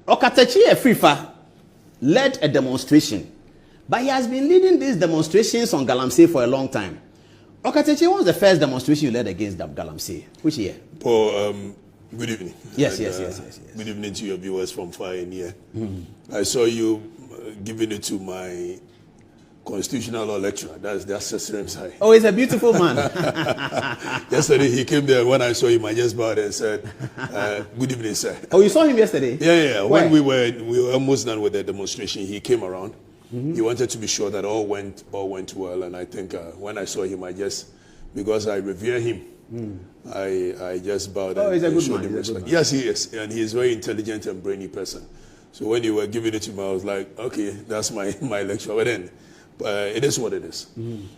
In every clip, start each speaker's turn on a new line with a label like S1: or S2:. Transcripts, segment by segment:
S1: Okatakyie AFRIFAH led a demonstration, but he has been leading these demonstrations on Galamsey for a long time. Okatakyie, what was the first demonstration you led against Galamsey? Which year?
S2: Paul, good evening.
S1: Yes.
S2: Good evening to your viewers from far and near. I saw you giving it to my constitutional law lecturer. That's Sesrem Sai.
S1: Oh, he's a beautiful man.
S2: Yesterday he came there. When I saw him, I just bowed and said, "Good evening, sir."
S1: Oh, you saw him yesterday?
S2: Yeah.
S1: Where?
S2: When we were almost done with the demonstration, he came around. He wanted to be sure that all went well, and I think when I saw him, because I revere him, I just bowed and showed him respect. Yes, he is, and he is a very intelligent and brainy person. So when you were giving it to me, I was like, okay, that's my lecture. But then, it is what it is.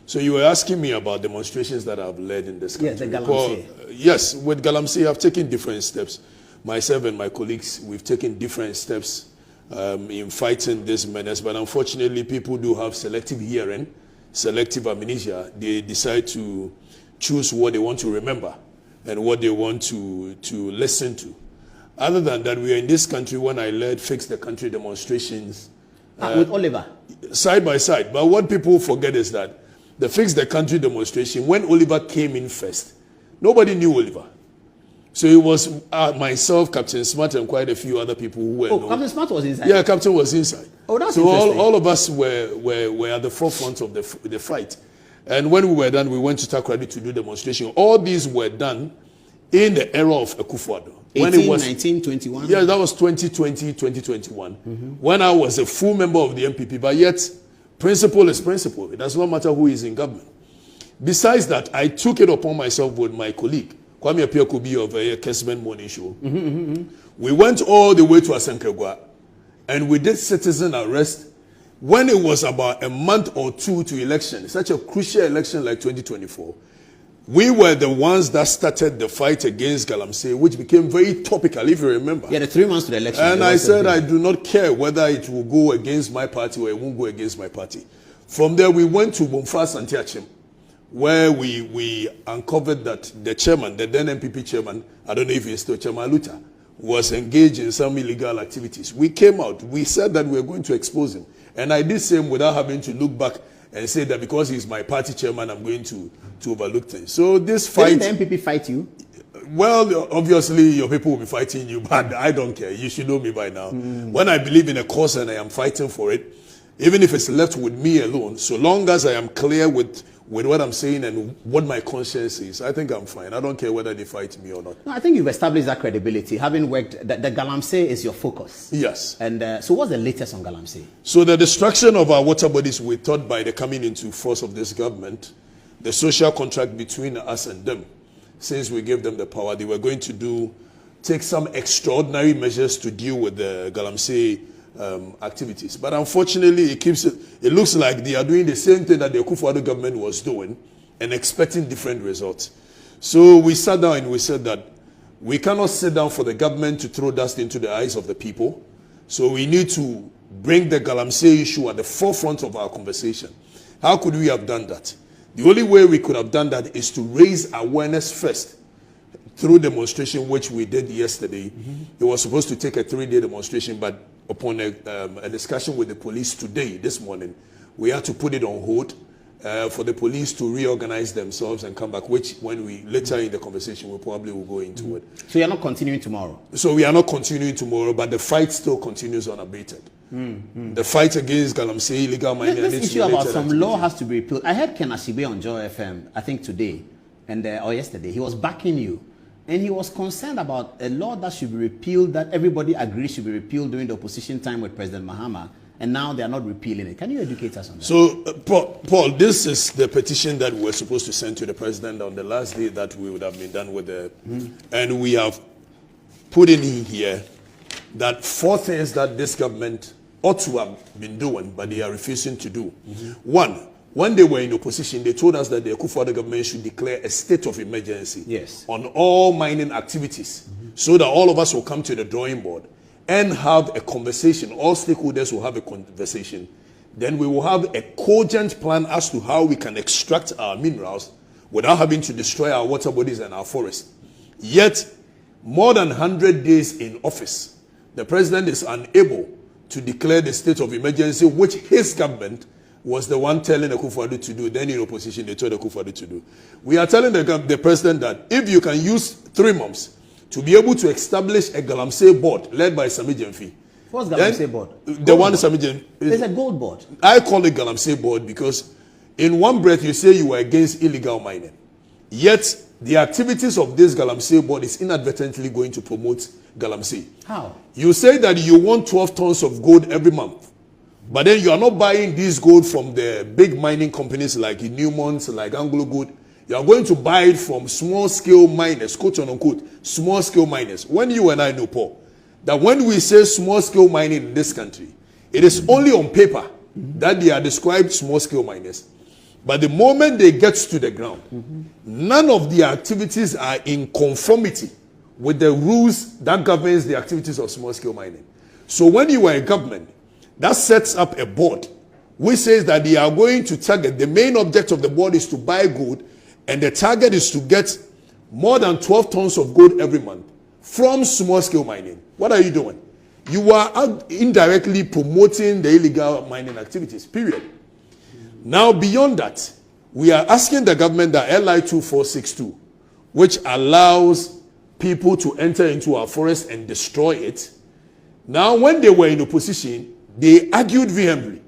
S2: So you were asking me about demonstrations that I've led in this country.
S1: Yes, the Galamsey.
S2: Yes, with Galamsey, I've taken different steps. Myself and my colleagues, we've taken different steps in fighting this menace. But unfortunately, people do have selective hearing, selective amnesia. They decide to choose what they want to remember and what they want to listen to. Other than that, we are in this country when I led Fix the Country demonstrations.
S1: With Oliver?
S2: Side by side. But what people forget is that the Fix the Country demonstration, when Oliver came in first, nobody knew Oliver. So it was myself, Captain Smart, and quite a few other people who were known.
S1: Captain Smart was inside?
S2: Yeah, Captain was inside.
S1: Oh, that's
S2: so
S1: interesting.
S2: all of us were at the forefront of the fight. And when we were done, we went to Takoradi to do demonstration. All these were done in the era of Akufo-Addo.
S1: 19, 21?
S2: Yeah, that was 2020, 2021. When I was a full member of the MPP, but yet principle is principle. It does not matter who is in government. Besides that, I took it upon myself with my colleague, Kwame Appiah-Kubi of a Kesman Morning Show. We went all the way to Asankregwa and we did citizen arrest when it was about a month or two to election, such a crucial election like 2024. We were the ones that started the fight against Galamsey, which became very topical, if you remember.
S1: Yeah, the 3 months to the election.
S2: And I said, I do not care whether it will go against my party or it won't go against my party. From there, we went to Bomfa Santiachim, where we uncovered that the chairman, the then MPP chairman, I don't know if he's still Chairman Luta, was engaged in some illegal activities. We came out. We said that we were going to expose him. And I did same without having to look back and say that because he's my party chairman, I'm going to overlook things. So this fight...
S1: Didn't the MPP fight you?
S2: Well, obviously, your people will be fighting you, but I don't care. You should know me by now. When I believe in a cause and I am fighting for it, even if it's left with me alone, so long as I am clear with what I'm saying and what my conscience is, I think I'm fine. I don't care whether they fight me or not.
S1: No, I think you've established that credibility, having worked, the Galamsey is your focus.
S2: Yes.
S1: And so what's the latest on Galamsey?
S2: So the destruction of our water bodies, we thought by the coming into force of this government, the social contract between us and them, since we gave them the power, they were going to take some extraordinary measures to deal with the Galamsey activities. But unfortunately, it looks like they are doing the same thing that the Akufo-Addo government was doing and expecting different results. So we sat down and we said that we cannot sit down for the government to throw dust into the eyes of the people. So we need to bring the Galamsey issue at the forefront of our conversation. How could we have done that? The only way we could have done that is to raise awareness first through demonstration, which we did yesterday. It was supposed to take a 3-day demonstration, but upon a discussion with the police today, this morning, we had to put it on hold for the police to reorganize themselves and come back, which when we later in the conversation, we probably will go into it.
S1: So you're not continuing tomorrow?
S2: So we are not continuing tomorrow, but the fight still continues unabated. The fight against Galamsey illegal mining.
S1: This issue about some law has to be repealed. I heard Ken Asibe on Joy FM, I think today, or yesterday. He was backing you. And he was concerned about a law that should be repealed, that everybody agrees should be repealed during the opposition time with President Mahama, and now they are not repealing it. Can you educate us on that? So,
S2: Paul, this is the petition that we were supposed to send to the president on the last day that we would have been done with the... And we have put in here that 4 things that this government ought to have been doing, but they are refusing to do. 1, when they were in opposition, they told us that the Akufo-Addo government should declare a state of emergency on all mining activities, so that all of us will come to the drawing board and have a conversation. All stakeholders will have a conversation. Then we will have a cogent plan as to how we can extract our minerals without having to destroy our water bodies and our forests. Yet, more than 100 days in office, the president is unable to declare the state of emergency, which his government was the one telling Akufo-Addo to do. Then in opposition, they told Akufo-Addo to do. We are telling the president that if you can use 3 months to be able to establish a Galamsey board led by Sami Gyamfi.
S1: What's Galamsey board?
S2: The one Sami Gyamfi.
S1: There's a gold board.
S2: I call it Galamsey board because in one breath you say you were against illegal mining. Yet the activities of this Galamsey board is inadvertently going to promote Galamsey.
S1: How?
S2: You say that you want 12 tons of gold every month. But then you are not buying this gold from the big mining companies like Newmont, like Anglo Gold. You are going to buy it from small-scale miners, quote unquote, small-scale miners. When you and I know, Paul, that when we say small-scale mining in this country, it is only on paper that they are described small-scale miners. But the moment they get to the ground, none of the activities are in conformity with the rules that governs the activities of small-scale mining. So when you are a government, that sets up a board which says that they are going to target, the main object of the board is to buy gold, and the target is to get more than 12 tons of gold every month from small-scale mining. What are you doing? You are indirectly promoting the illegal mining activities, period. Now, beyond that, we are asking the government that LI 2462, which allows people to enter into our forest and destroy it. Now, when they were in opposition, they argued vehemently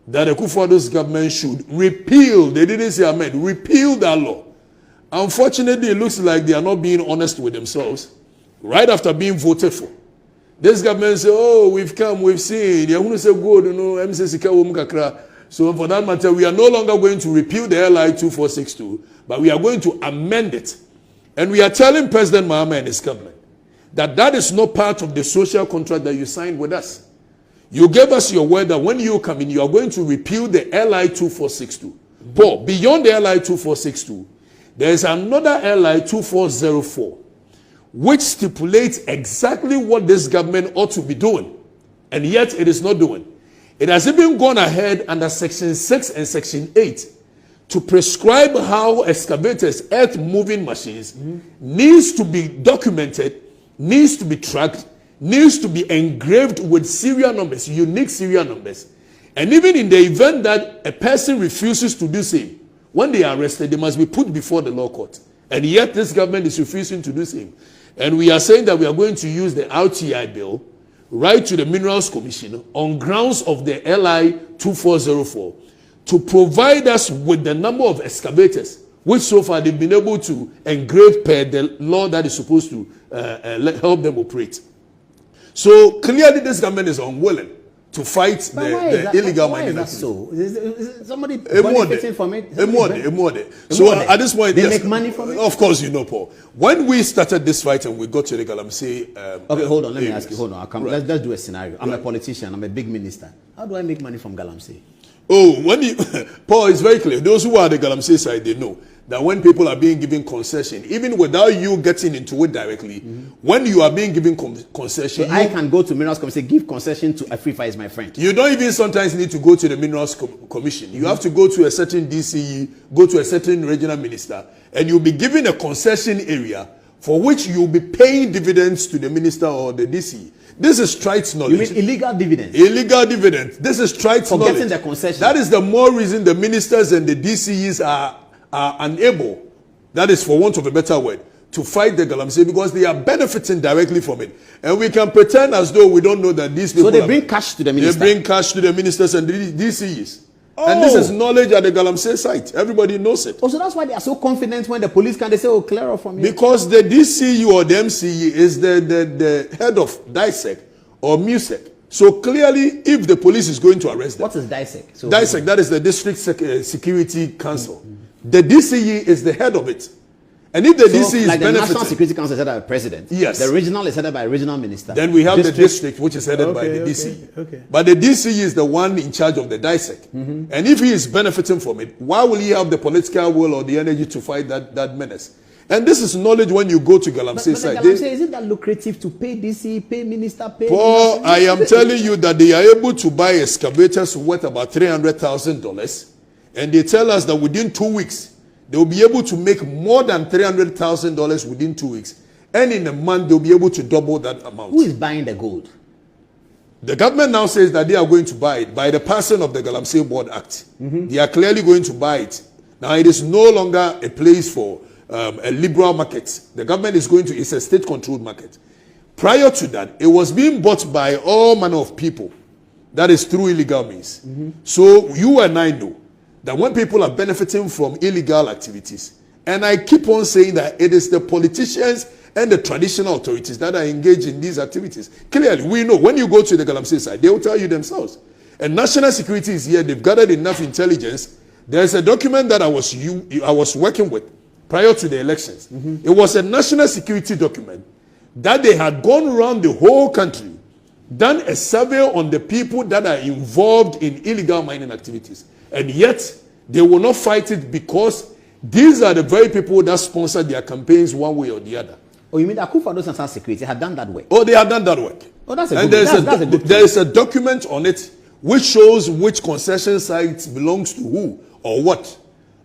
S2: that Akufo-Addo's government should repeal, they didn't say amend, repeal that law. Unfortunately, it looks like they are not being honest with themselves. Right after being voted for, this government say, oh, we've come, we've seen, so for that matter, we are no longer going to repeal the LI 2462, but we are going to amend it. And we are telling President Mahama and his government that that is not part of the social contract that you signed with us. You gave us your word that when you come in, you are going to repeal the LI 2462. But beyond the LI 2462, there is another LI 2404, which stipulates exactly what this government ought to be doing, and yet it is not doing. It has even gone ahead under Section 6 and Section 8 to prescribe how excavators, earth-moving machines, needs to be documented, needs to be tracked, needs to be engraved with serial numbers, unique serial numbers. And even in the event that a person refuses to do same, when they are arrested, they must be put before the law court. And yet this government is refusing to do same. And we are saying that we are going to use the RTI bill right to the Minerals Commission on grounds of the LI 2404 to provide us with the number of excavators, which so far they've been able to engrave per the law that is supposed to help them operate. So clearly this government is unwilling to fight the illegal mining.
S1: Why is that so? Is somebody benefiting from it?
S2: So at this point,
S1: they make money from it?
S2: Of course, you know, Paul. When we started this fight and we got to the Galamsey...
S1: okay, hold on. Let me ask you. Hold on. Let's do a scenario. I'm a politician. I'm a big minister. How do I make money from Galamsey?
S2: Oh, Paul, it's very clear. Those who are the Galamsey side, they know that when people are being given concession, even without you getting into it directly, when you are being given concession...
S1: So I can go to Minerals Commission and say, give concession to AFRIFAH is my friend.
S2: You don't even sometimes need to go to the Minerals Commission. You have to go to a certain DCE, go to a certain regional minister, and you'll be given a concession area for which you'll be paying dividends to the minister or the DCE. This is trite knowledge.
S1: You mean illegal dividends?
S2: Illegal dividends. This is trite knowledge.
S1: For getting the concession.
S2: That is the more reason the ministers and the DCEs are unable, that is for want of a better word, to fight the Galamsey because they are benefiting directly from it. And we can pretend as though we don't know that these people...
S1: So they bring cash to the minister?
S2: They bring cash to the ministers and the DCEs. Oh. And this is knowledge at the Galamsey site. Everybody knows it.
S1: Oh, so that's why they are so confident when the police can, they say, oh, clear off from here.
S2: Because the DCU or the MCE is the head of DISEC or MUSEC. So clearly, if the police is going to arrest them...
S1: What is DISEC? So
S2: DISEC, that is the District Security Council. The DCE is the head of it. And if the DCE is
S1: like
S2: benefiting...
S1: the National Security Council is headed by the president.
S2: Yes.
S1: The regional is headed by a regional minister.
S2: Then we have the district, which is headed by the DCE.
S1: Okay.
S2: But the DCE is the one in charge of the DISEC. And if he is benefiting from it, why will he have the political will or the energy to fight that menace? And this is knowledge when you go to Galamsey side.
S1: Galamsey, is it that lucrative to pay DCE, pay minister, pay...
S2: Paul, I am telling you that they are able to buy excavators worth about $300,000. And they tell us that within 2 weeks, they will be able to make more than $300,000 within 2 weeks. And in a month, they'll be able to double that amount.
S1: Who is buying the gold?
S2: The government now says that they are going to buy it by the passing of the Galamsey Board Act. They are clearly going to buy it. Now it is no longer a place for a liberal market. The government is going to, it's a state-controlled market. Prior to that, it was being bought by all manner of people. That is through illegal means. So you and I know that when people are benefiting from illegal activities, and I keep on saying that it is the politicians and the traditional authorities that are engaged in these activities. Clearly, we know when you go to the Galamsey side, they will tell you themselves. And national security is here. They've gathered enough intelligence. There's a document that I was working with prior to the elections. It was a national security document that they had gone around the whole country, done a survey on the people that are involved in illegal mining activities. And yet, they will not fight it because these are the very people that sponsor their campaigns one way or the other.
S1: Oh, you mean that Akufo-Addo National Security had done that work?
S2: Oh, they have done that work.
S1: Oh, that's a
S2: and
S1: good
S2: there is a document on it which shows which concession site belongs to who or what.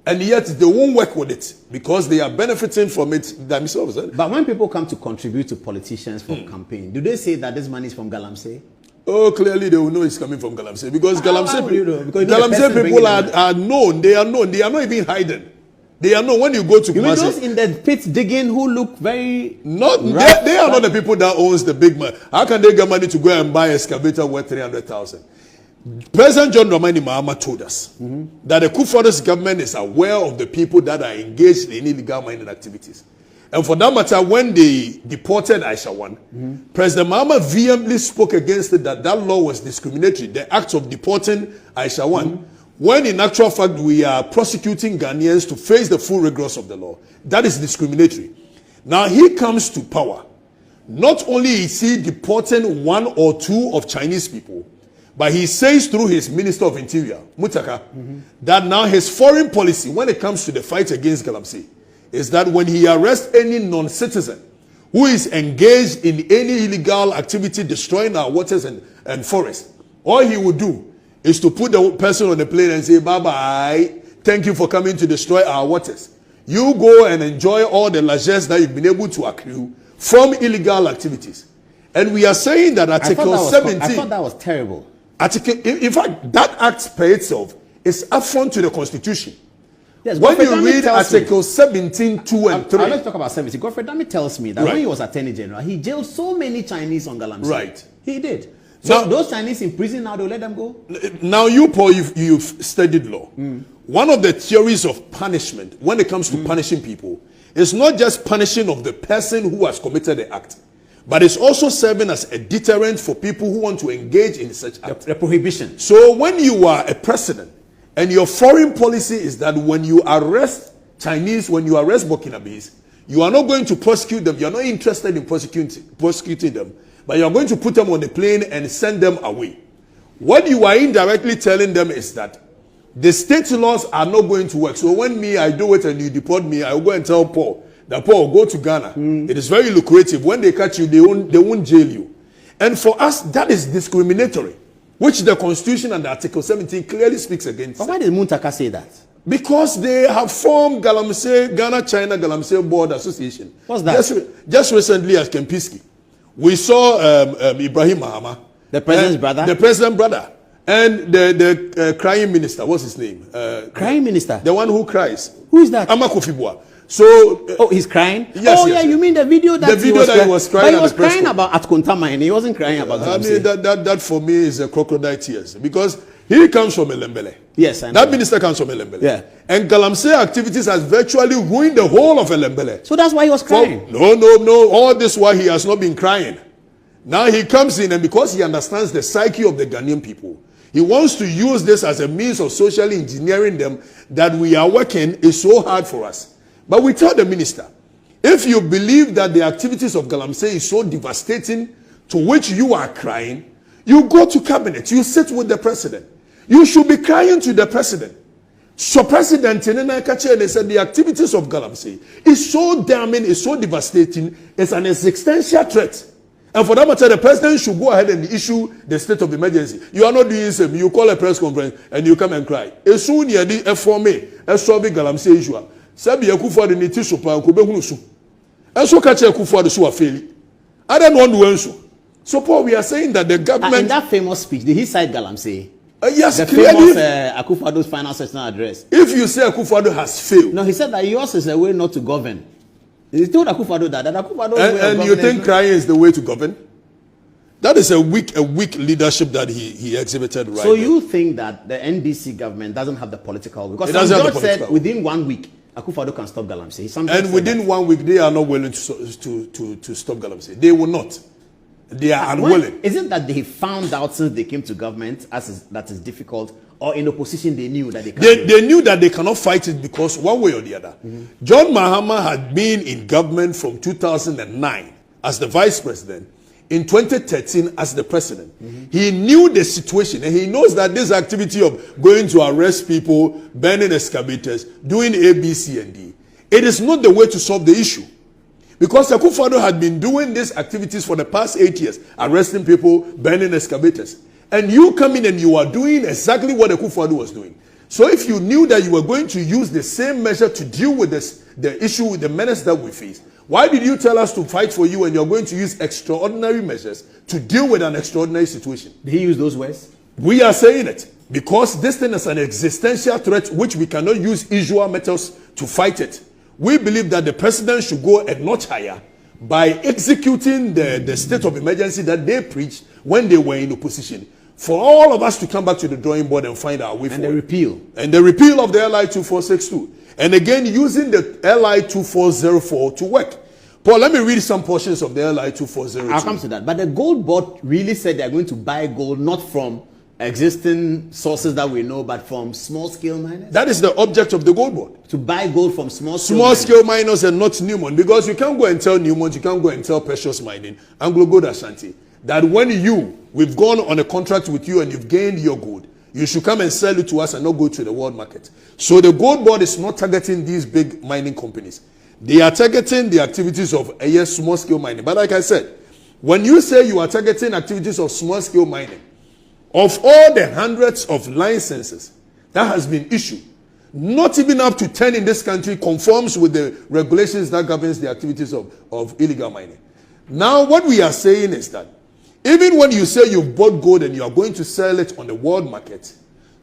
S2: And yet they won't work with it because they are benefiting from it themselves.
S1: But when people come to contribute to politicians for campaign, do they say that this money is from Galamsey?
S2: Oh, clearly they will know it's coming from Galamsey because Galamsey
S1: Galamsey
S2: people are known. They are known. They are not even hidden. They are known. When you go to
S1: you mean those in the pit digging who look very
S2: they are not the people that owns the big money. How can they get money to go and buy an excavator worth 300,000? President John Dramani Mahama told us that the Akufo-Addo's government is aware of the people that are engaged in illegal mining activities. And for that matter, when they deported Aisha One, President Mahama vehemently spoke against it, that law was discriminatory, the act of deporting Aisha One, when in actual fact we are prosecuting Ghanaians to face the full rigors of the law. That is discriminatory. Now he comes to power. Not only is he deporting one or two of Chinese people, but he says through his Minister of Interior, Mutaka, that now his foreign policy when it comes to the fight against Galamsey is that when he arrests any non-citizen who is engaged in any illegal activity destroying our waters and forests, all he would do is to put the person on the plane and say, bye-bye, thank you for coming to destroy our waters. You go and enjoy all the largesse that you've been able to accrue from illegal activities. And we are saying that Article 17...
S1: I thought that was terrible.
S2: In fact, that act per itself is affront to the Constitution.
S1: Yes,
S2: when you read Article 17, 2 and 3...
S1: Let's talk about 17. Godfrey Dami tells me that when he was Attorney General, he jailed so many Chinese on Galamsey.
S2: Right.
S1: He did. So now, those Chinese in prison now, they'll let them go?
S2: Now you, Paul, you've studied law. One of the theories of punishment, when it comes to punishing people, is not just punishing of the person who has committed the act, but it's also serving as a deterrent for people who want to engage in such act.
S1: The prohibition.
S2: So when you are a president, and your foreign policy is that when you arrest Chinese, when you arrest Burkinabes, you are not going to prosecute them. You are not interested in prosecuting them. But you are going to put them on the plane and send them away. What you are indirectly telling them is that the state laws are not going to work. So when I do it and you deport me, I will go and tell Paul that Paul, go to Ghana. It is very lucrative. When they catch you, they won't jail you. And for us, that is discriminatory, which the Constitution and Article 17 clearly speaks against.
S1: But why did Muntaka say that?
S2: Because they have formed Ghana-China Galamsey Board Association.
S1: What's that?
S2: Just recently at Kempiski. We saw Ibrahim Mahama.
S1: The president's brother?
S2: The president's brother. And the crying minister, what's his name?
S1: Crying minister?
S2: The one who cries.
S1: Who is that?
S2: Amakofibua. So,
S1: he's crying?
S2: Yes,
S1: oh, yes, yeah, you mean the video that
S2: he was crying?
S1: But he was crying about at Kontama and he wasn't crying about Galamsey.
S2: I mean, that for me is a crocodile tears. Because he comes from Elembele.
S1: Yes, I know.
S2: That minister comes from Elembele.
S1: Yeah.
S2: And Galamsey activities has virtually ruined the whole of Elembele.
S1: So that's why he was crying?
S2: No. All this while he has not been crying. Now he comes in, and because he understands the psyche of the Ghanaian people, he wants to use this as a means of socially engineering them that we are working is so hard for us. But we tell the minister, if you believe that the activities of Galamsey is so devastating to which you are crying, you go to cabinet, you sit with the president. You should be crying to the president. So President Okatakyie said the activities of Galamsey is so damning, is so devastating, it's an existential threat. And for that matter, the president should go ahead and issue the state of emergency. You are not doing the same. You call a press conference and you come and cry. As soon as you FOME, as solve Galamsey issue. Sabi Akufo-Addo ni tissue pa ko be hunu su. Enso ka che Akufo-Addo so afeli. I don't want to answer. So, Paul, we are saying that the government...
S1: in that famous speech, did he cite Galamsey?
S2: Yes,
S1: the
S2: clearly.
S1: famous Akufo-Addo's final sessional address.
S2: If you say Akufo-Addo has failed...
S1: No, he said that yours is a way not to govern. He told Akufo-Addo that Akufo-Addo's way of
S2: And you think crying is the way to govern? That is a weak leadership that he exhibited right
S1: So
S2: there.
S1: you think that the NDC government doesn't have the political... Because
S2: It doesn't have the
S1: George
S2: political.
S1: said within 1 week, Akufo-Addo can stop Galamsey.
S2: And within 1 week, they are not willing to stop Galamsey. They will not. They are unwilling.
S1: Is it that they found out since they came to government that is difficult, or in opposition they knew that they can't?
S2: They knew that they cannot fight it because one way or the other. John Mahama had been in government from 2009 as the vice president, in 2013 as the president. He knew the situation, and he knows that this activity of going to arrest people, burning excavators, doing A, B, C, and D, it is not the way to solve the issue. Because Akufo-Addo had been doing these activities for the past 8 years, arresting people, burning excavators. And you come in and you are doing exactly what Akufo-Addo was doing. So if you knew that you were going to use the same measure to deal with the issue, with the menace that we face, why did you tell us to fight for you and you're going to use extraordinary measures to deal with an extraordinary situation?
S1: Did he use those words?
S2: We are saying it because this thing is an existential threat which we cannot use usual methods to fight it. We believe that the president should go a notch higher by executing the state of emergency that they preached when they were in opposition. For all of us to come back to the drawing board and find our way forward.
S1: And the repeal.
S2: And the repeal of the LI 2462. And again, using the LI 2404 to work. Paul, let me read some portions of the LI 2402.
S1: I'll come to that. But the gold board really said they're going to buy gold not from existing sources that we know, but from small-scale miners.
S2: That is the object of the gold board.
S1: To buy gold from
S2: small-scale miners and not Newmont. Because you can't go and tell Newmont, you can't go and tell Precious Mining, Anglo Gold Ashanti, that when we've gone on a contract with you and you've gained your gold, you should come and sell it to us and not go to the world market. So the gold board is not targeting these big mining companies. They are targeting the activities of small-scale mining. But like I said, when you say you are targeting activities of small-scale mining, of all the hundreds of licenses that has been issued, not even up to 10 in this country conforms with the regulations that governs the activities of illegal mining. Now, what we are saying is that even when you say you've bought gold and you are going to sell it on the world market,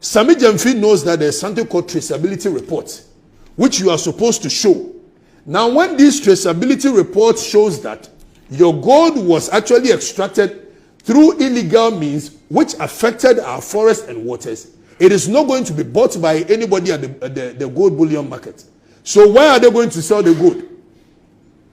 S2: Sami Jamfi knows that there's something called traceability reports, which you are supposed to show. Now, when this traceability report shows that your gold was actually extracted through illegal means which affected our forests and waters, it is not going to be bought by anybody at the gold bullion market. So why are they going to sell the gold?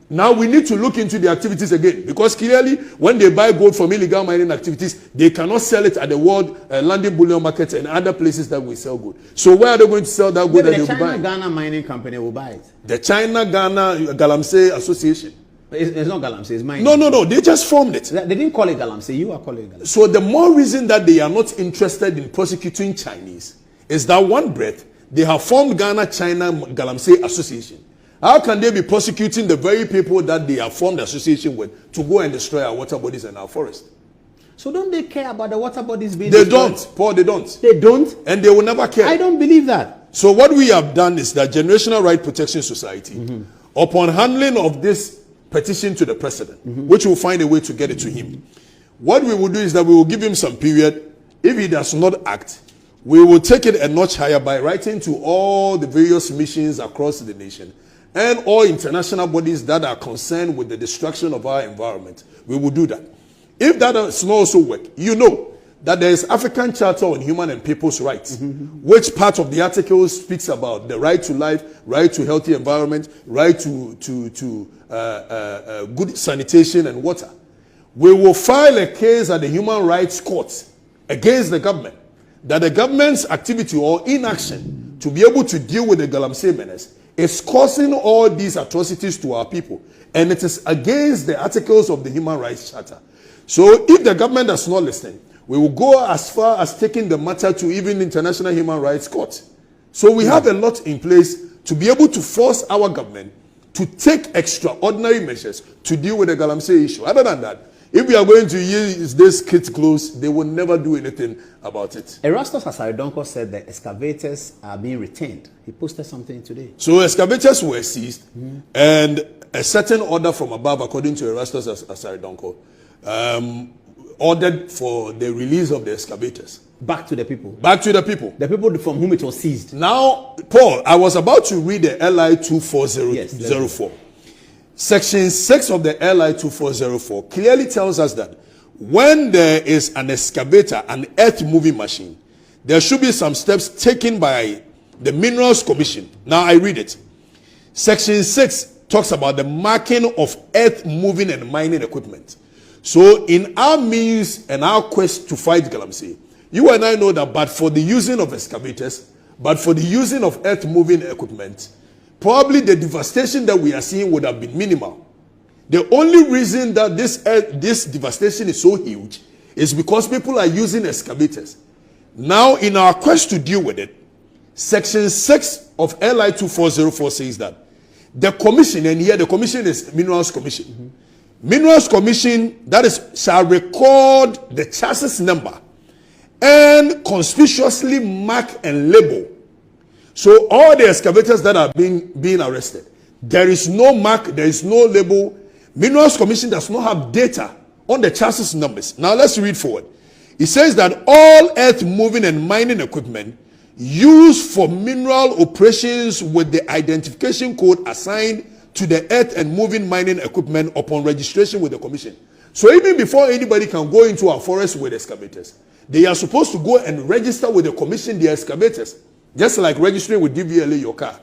S2: Now we need to look into the activities again, because clearly when they buy gold from illegal mining activities, they cannot sell it at the world London bullion market and other places that we sell gold. So where are they going to sell that gold?
S1: Maybe the China-Ghana mining company will buy it.
S2: The China-Ghana Galamsey Association.
S1: It's not Galamsey, it's mining.
S2: No, they just formed it.
S1: They didn't call it Galamsey, you are calling it Galamsey.
S2: So the more reason that they are not interested in prosecuting Chinese is that one breath, they have formed Ghana-China Galamsey Association. How can they be prosecuting the very people that they have formed association with to go and destroy our water bodies and our forest?
S1: So don't they care about the water bodies being destroyed?
S2: They don't, Paul, they don't.
S1: They don't?
S2: And they will never care.
S1: I don't believe that.
S2: So what we have done is that Generational Right Protection Society, upon handling of this petition to the president, which will find a way to get it to him, what we will do is that we will give him some period. If he does not act, we will take it a notch higher by writing to all the various missions across the nation and all international bodies that are concerned with the destruction of our environment. We will do that. If that does not also work, you know that there is African Charter on Human and People's Rights, which part of the article speaks about the right to life, right to healthy environment, right to good sanitation and water. We will file a case at the Human Rights Court against the government, that the government's activity or inaction to be able to deal with the Galamsey menace is causing all these atrocities to our people. And it is against the articles of the Human Rights Charter. So if the government does not listen, we will go as far as taking the matter to even International Human Rights Court. So we have a lot in place to be able to force our government to take extraordinary measures to deal with the Galamsey issue. Other than that, if we are going to use this kit close, they will never do anything about it.
S1: Erastus Asaridonko said that excavators are being retained. He posted something today.
S2: So excavators were seized, and a certain order from above, according to Erastus Asaridonko, ordered for the release of the excavators.
S1: Back to the people.
S2: Back to the people.
S1: The people from whom it was seized.
S2: Now, Paul, I was about to read the LI 24004. Section 6 of the LI 2404 clearly tells us that when there is an excavator, an earth moving machine, there should be some steps taken by the Minerals Commission. Now I read it. Section 6 talks about the marking of earth moving and mining equipment. So in our means and our quest to fight Galamsey, you and I know that but for the using of excavators, but for the using of earth moving equipment, probably the devastation that we are seeing would have been minimal. The only reason that this devastation is so huge is because people are using excavators. Now, in our quest to deal with it, Section 6 of LI 2404 says that the commission, and here the commission is Minerals Commission. Minerals Commission, that is, shall record the chassis number and conspicuously mark and label. So all the excavators that are being arrested, there is no mark, there is no label. Minerals Commission does not have data on the chassis numbers. Now let's read forward. It says that all earth moving and mining equipment used for mineral operations with the identification code assigned to the earth and moving mining equipment upon registration with the commission. So even before anybody can go into our forest with excavators, they are supposed to go and register with the commission their excavators. Just like registering with DVLA your car.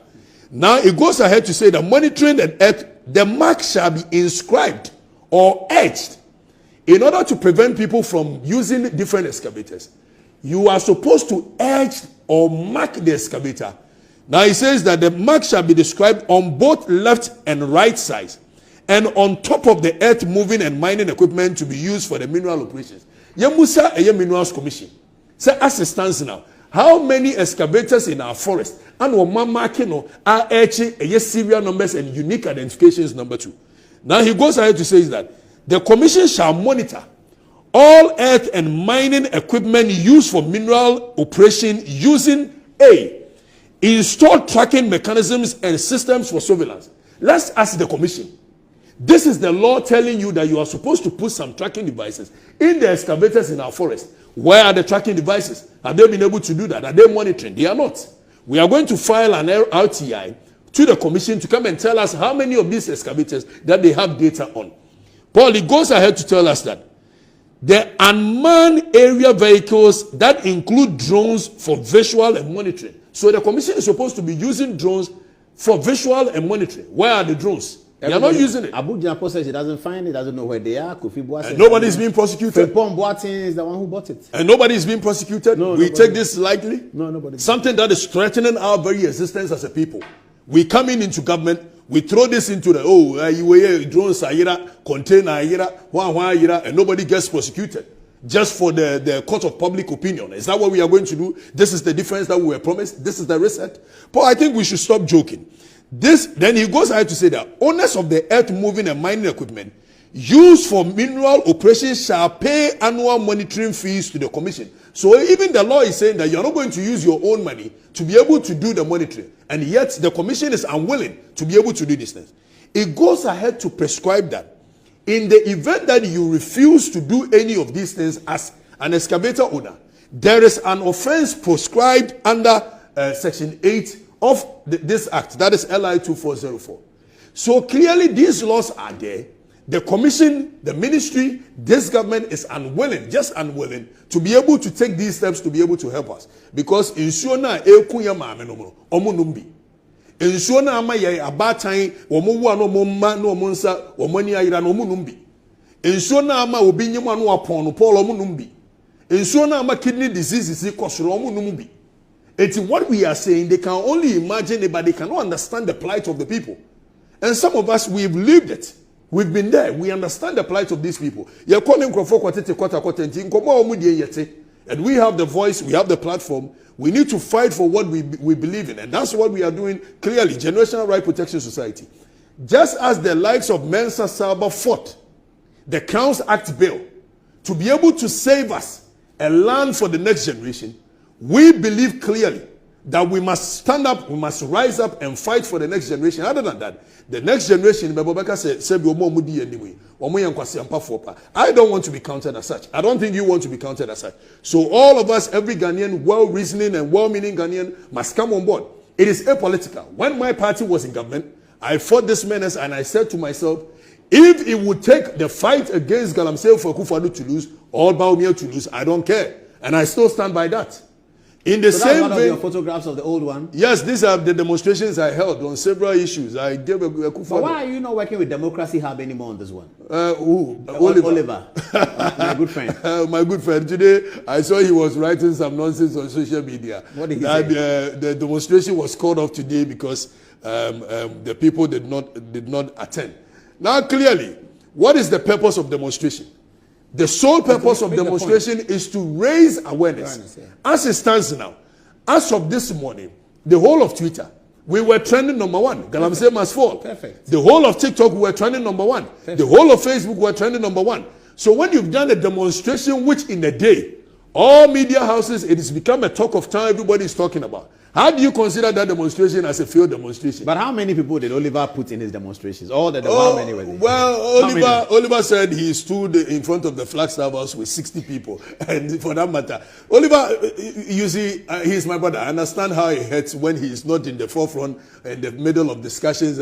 S2: Now it goes ahead to say that monitoring the earth, the mark shall be inscribed or etched in order to prevent people from using different excavators. You are supposed to etch or mark the excavator. Now it says that the mark shall be described on both left and right sides and on top of the earth moving and mining equipment to be used for the mineral operations. Yamusa a Minerals Commission. Say as it stands now. How many excavators in our forest and one marking are etching a serial numbers and unique identifications number 2. Now he goes ahead to say that the commission shall monitor all earth and mining equipment used for mineral operation using A, installed tracking mechanisms and systems for surveillance. Let's ask the commission. This is the law telling you that you are supposed to put some tracking devices in the excavators in our forest. Where are the tracking devices? Have they been able to do that? Are they monitoring? They are not. We are going to file an RTI to the commission to come and tell us how many of these excavators that they have data on. Paul, he goes ahead to tell us that the unmanned area vehicles that include drones for visual and monitoring. So the commission is supposed to be using drones for visual and monitoring. Where are the drones? They are not using it.
S1: Abu Japo says he doesn't find it, doesn't know where they are.
S2: And nobody is being prosecuted.
S1: Frimpong Boateng is the one who bought it.
S2: And nobody is being prosecuted.
S1: No,
S2: we take this lightly.
S1: No, nobody.
S2: Something that is threatening our very existence as a people. We come into government, we throw this into the, drones are here, container are here, and nobody gets prosecuted. Just for the court of public opinion. Is that what we are going to do? This is the difference that we were promised. This is the reset. Paul, I think we should stop joking. Then he goes ahead to say that owners of the earth moving and mining equipment used for mineral operations shall pay annual monitoring fees to the commission. So even the law is saying that you're not going to use your own money to be able to do the monitoring. And yet the commission is unwilling to be able to do these things. It goes ahead to prescribe that in the event that you refuse to do any of these things as an excavator owner, there is an offense prescribed under Section 8 of this act, that is LI 2404. So clearly these laws are there. The commission, the ministry, this government is unwilling, just unwilling, to be able to take these steps to be able to help us. Because ensure na ekunya maame no mo omunumbi. Ensure na ama ye abatan omuwu ano momma no omunsa omani ayira no omunumbi. Ensure na ama obi nyem ano apon no Paul omunumbi. Ensure na ama kidney diseases ikosoro omunumbi. It's what we are saying. They can only imagine it, but they cannot understand the plight of the people. And some of us, we've lived it. We've been there. We understand the plight of these people. And we have the voice, we have the platform. We need to fight for what we believe in. And that's what we are doing clearly. Generational Right Protection Society. Just as the likes of Mensa Saba fought the Crowns Act bill to be able to save us a land for the next generation, we believe clearly that we must stand up, we must rise up and fight for the next generation. Other than that, the next generation, I don't want to be counted as such. I don't think you want to be counted as such. So all of us, every Ghanaian, well-reasoning and well-meaning Ghanaian must come on board. It is apolitical. When my party was in government, I fought this menace and I said to myself, if it would take the fight against Galamsey for Akufo-Addo to lose or Bawumia to lose, I don't care. And I still stand by that. In the same
S1: one
S2: vein,
S1: of your photographs of the old one?
S2: Yes, these are the demonstrations I held on several issues. I gave a Akufo-Addo.
S1: But why are you not working with Democracy Hub anymore on this one?
S2: Oliver.
S1: My good friend.
S2: My good friend. Today, I saw he was writing some nonsense on social media.
S1: What did he say?
S2: The demonstration was called off today because the people did not attend. Now, clearly, what is the purpose of demonstration? The sole purpose of demonstration is to raise awareness. As it stands now, as of this morning, the whole of Twitter, we were trending number 1. Galamsey must fall.
S1: Perfect.
S2: The whole of TikTok, we were trending number 1. Perfect. The whole of Facebook, we were trending number 1. So when you've done a demonstration, which in a day, all media houses, it has become a talk of town, everybody is talking about. How do you consider that demonstration as a failed demonstration?
S1: But how many people did Oliver put in his demonstrations? How many were they?
S2: Well, Oliver said he stood in front of the Flagstaff House with 60 people. And for that matter, Oliver, you see, he's my brother. I understand how it hurts when he is not in the forefront, in the middle of discussions.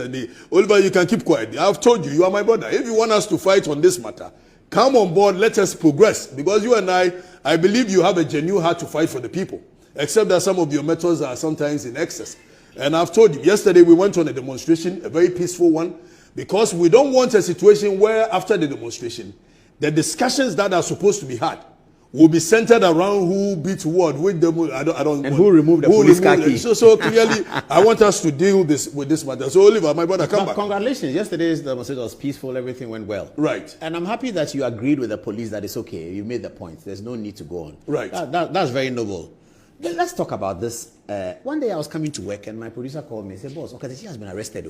S2: Oliver, you can keep quiet. I've told you, you are my brother. If you want us to fight on this matter, come on board, let us progress. Because you and I believe you have a genuine heart to fight for the people. Except that some of your methods are sometimes in excess. And I've told you, yesterday we went on a demonstration, a very peaceful one, because we don't want a situation where after the demonstration, the discussions that are supposed to be had will be centered around who beat what, with them,
S1: who removed the police khaki.
S2: So clearly, I want us to deal with this matter. So Oliver, my brother, come back.
S1: Congratulations. Yesterday's demonstration was peaceful. Everything went well.
S2: Right.
S1: And I'm happy that you agreed with the police that it's okay. You made the point. There's no need to go on.
S2: Right.
S1: That's very noble. Let's talk about this. One day I was coming to work and my producer called me and said, boss, Okatakyie has been arrested.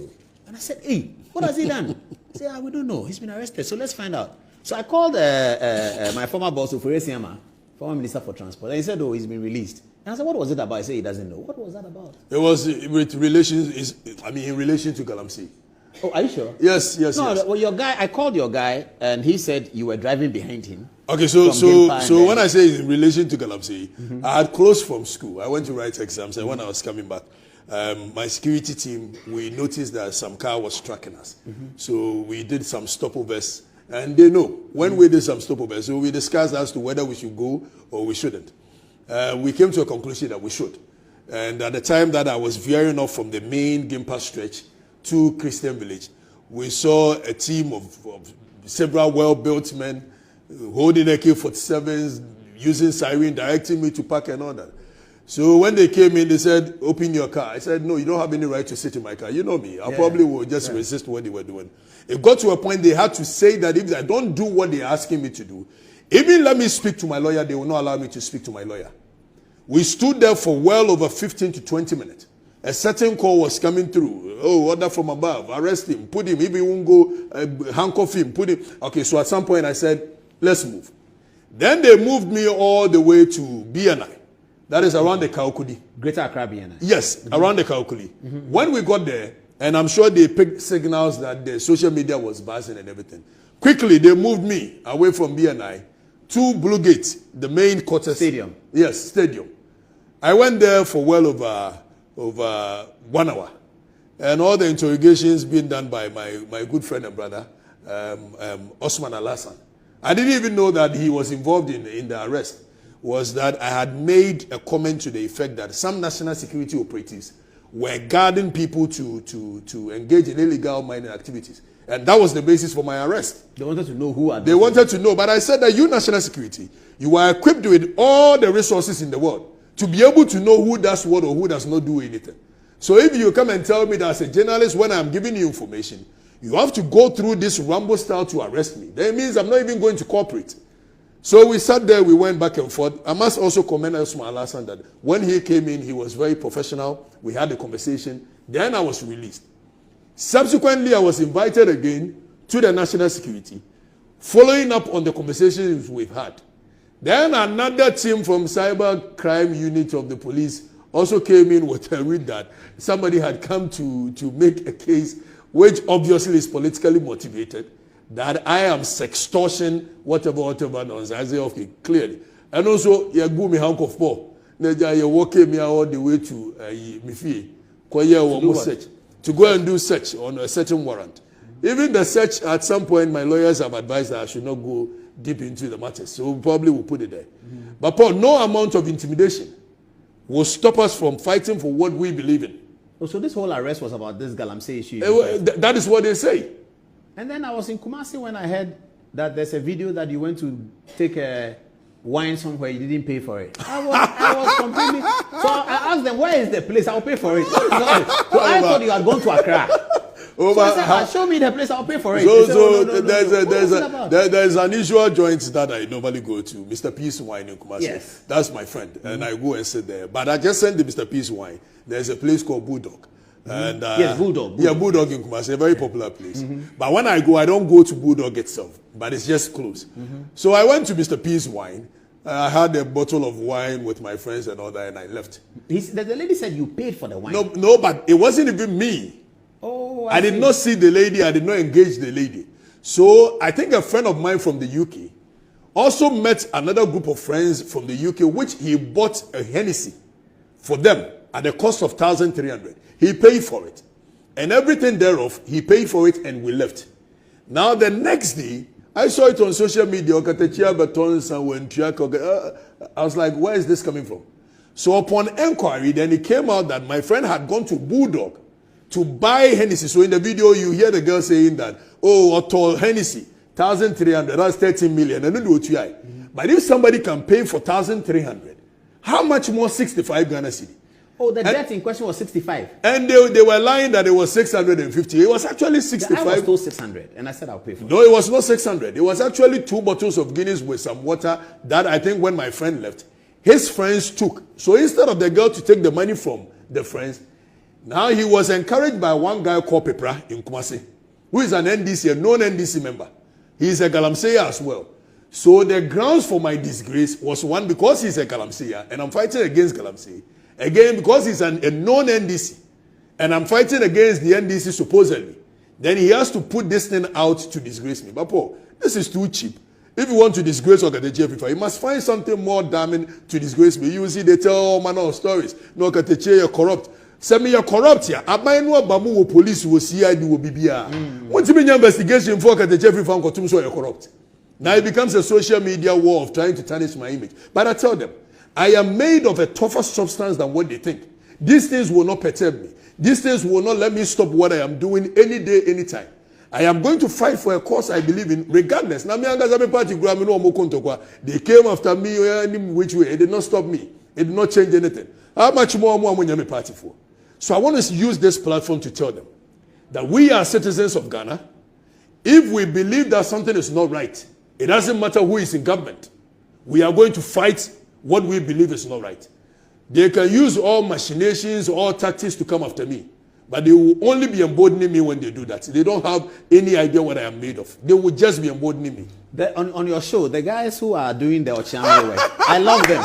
S1: And I said, hey, what has he done? He said, we don't know. He's been arrested. So let's find out. So I called my former boss, Ofure Siama, former Minister for Transport. And he said, he's been released. And I said, what was it about? He said he doesn't know. What was that about?
S2: It was in relation to Galamsey.
S1: Oh, are you sure?
S2: Yes.
S1: Well, your guy, I called your guy and he said you were driving behind him.
S2: Okay, so when I say in relation to Galamsey, I had closed from school. I went to write exams, and when I was coming back, my security team, we noticed that some car was tracking us. So we did some stopovers, and they know when we did some stopovers. So we discussed as to whether we should go or we shouldn't. We came to a conclusion that we should. And at the time that I was veering off from the main Gimpa stretch to Christian Village, we saw a team of several well-built men holding AK-47s, using siren, directing me to park and all that. So when they came in, they said, open your car. I said, no, you don't have any right to sit in my car. You know me. I probably will just resist what they were doing. It got to a point they had to say that if I don't do what they're asking me to do, even let me speak to my lawyer, they will not allow me to speak to my lawyer. We stood there for well over 15 to 20 minutes. A certain call was coming through. Oh, order from above. Arrest him. Put him. If he won't go, handcuff him. Put him. Okay, so at some point I said, let's move. Then they moved me all the way to BNI. That is around the Kaukudi.
S1: Greater Accra BNI.
S2: Yes, around the Kaukudi. When we got there, and I'm sure they picked signals that the social media was buzzing and everything. Quickly, they moved me away from BNI to Blue Gate, the main quarters.
S1: Stadium.
S2: Yes, stadium. I went there for well over 1 hour. And all the interrogations being done by my good friend and brother, Osman Al-Hassan. I didn't even know that he was involved in the arrest. Was that I had made a comment to the effect that some national security operatives were guarding people to engage in illegal mining activities. And that was the basis for my arrest.
S1: They wanted to know who are
S2: they wanted to know, but I said that you, national security, you are equipped with all the resources in the world to be able to know who does what or who does not do anything. So if you come and tell me that as a journalist, when I'm giving you information, you have to go through this Rambo style to arrest me, that means I'm not even going to cooperate. So we sat there, we went back and forth. I must also commend Osman Al-Hassan that when he came in, he was very professional. We had a conversation. Then I was released. Subsequently, I was invited again to the national security, following up on the conversations we've had. Then another team from cyber crime unit of the police also came in with a read that somebody had come to make a case which obviously is politically motivated, that I am sextortion, whatever nonsense. I say, okay, clearly. And also, you go me hank of Paul. You walk me all the way to Mifi, to go and do search on a certain warrant. Even the search, at some point, my lawyers have advised that I should not go deep into the matter. So we probably will put it there. But Paul, no amount of intimidation will stop us from fighting for what we believe in.
S1: Oh, so this whole arrest was about this Galamsey issue?
S2: That is what they say.
S1: And then I was in Kumasi when I heard that there's a video that you went to take a wine somewhere, you didn't pay for it. I was completely... So I asked them, where is the place? I'll pay for it. So I thought you had gone to Accra. So I said, show me the place, I'll pay for it.
S2: There's an usual joint that I normally go to, Mr. Peace Wine in Kumasi.
S1: Yes.
S2: That's my friend, and I go and sit there. But I just sent the Mr. Peace Wine. There's a place called Bulldog. And,
S1: yes, Bulldog.
S2: Yeah, Bulldog in Kumasi, a very popular place. But when I go, I don't go to Bulldog itself, but it's just close. So I went to Mr. Peace Wine. I had a bottle of wine with my friends and all that, and I left.
S1: The lady said you paid for the wine.
S2: No, but it wasn't even me.
S1: Oh,
S2: I did not see the lady. I did not engage the lady. So I think a friend of mine from the UK also met another group of friends from the UK, which he bought a Hennessy for them at the cost of 1,300. He paid for it. And everything thereof, he paid for it and we left. Now the next day, I saw it on social media. Okatakyie AFRIFAH. I was like, where is this coming from? So upon inquiry, then it came out that my friend had gone to Bulldog to buy Hennessy. So in the video, you hear the girl saying that, oh, Otto Hennessy, 1,300, that's 13 million. But if somebody can pay for 1,300, how much more 65 Ghana cedi?
S1: Oh, the debt in question was 65.
S2: And they were lying that it was 650. It was actually 65.
S1: I was told 600, and I said I'll pay for it.
S2: No, it was not 600. It was actually 2 bottles of Guinness with some water that I think when my friend left, his friends took. So instead of the girl to take the money from the friends, now he was encouraged by one guy called Pepra in Kumasi, who is an NDC, a known NDC member. He is a Galamsey as well. So the grounds for my disgrace was one, because he's a Galamsey, and I'm fighting against Galamsey. Again, because he's a known NDC, and I'm fighting against the NDC supposedly. Then he has to put this thing out to disgrace me. But Paul, this is too cheap. If you want to disgrace Okatakyie AFRIFAH, you must find something more damning to disgrace me. You see, they tell all manner of stories. No, Okatakyie, you're corrupt. Send me you're corrupt here. I might know about police will see I do BBR. What's the investigation for Okatakyie AFRIFAH? So you're corrupt. Now it becomes a social media war of trying to tarnish my image. But I tell them, I am made of a tougher substance than what they think. These things will not perturb me. These things will not let me stop what I am doing any day, anytime. I am going to fight for a cause I believe in, regardless. Now, they came after me any which way. It did not stop me. It did not change anything. How much more am I party for? So I want to use this platform to tell them that we are citizens of Ghana. If we believe that something is not right, it doesn't matter who is in government. We are going to fight what we believe is not right. They can use all machinations, all tactics to come after me. But they will only be emboldening me when they do that. They don't have any idea what I am made of. They will just be emboldening me.
S1: On your show, the guys who are doing the Ochiame work, I love them.